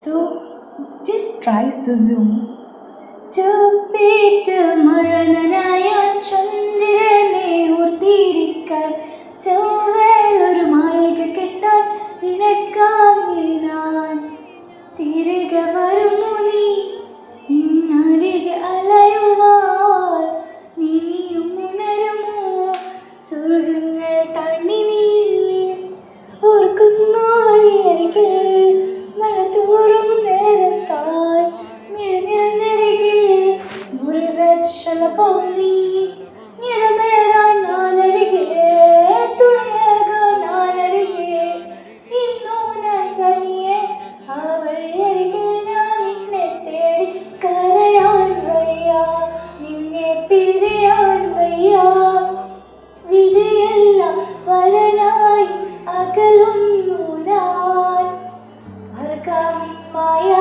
So just tries the Zoom. ചൊവ്വേറ്റ് മഴ നനയാൻ ചന്ദ്രനെ ഓർത്തിരിക്കാൻ ചൊവ്വേലൊരു മാളിക കെട്ടാൻ നിനക്കായി ഞാൻ തിരികെ വരുന്നു നീ നിന്നരികെ അലയുവാൻ നീയും ഉണരുമോ സ്വർഗങ്ങൾ തണ്ണി നീ ഓർക്കുന്നു വഴിയരികിൽ മഴ തൂറും നേരത്താൽ മിഴനിറഞ്ഞരികിൽ മുറിവേറ്റ നീ നിറമേറാൻ ഞാനരികെ തുണയേകാൻ ഞാനരികെ ഇന്നു ഞാൻ തനിയെ ആ വഴിയരികിൽ ഞാൻ നിന്നെ തേടി കരയാൻ വയ്യ നിന്നെ പിരിയാൻ വയ്യ വിധിയല്ല വരനായി അകലുന്നു ഞാൻ മറക്കാം നിൻ മായ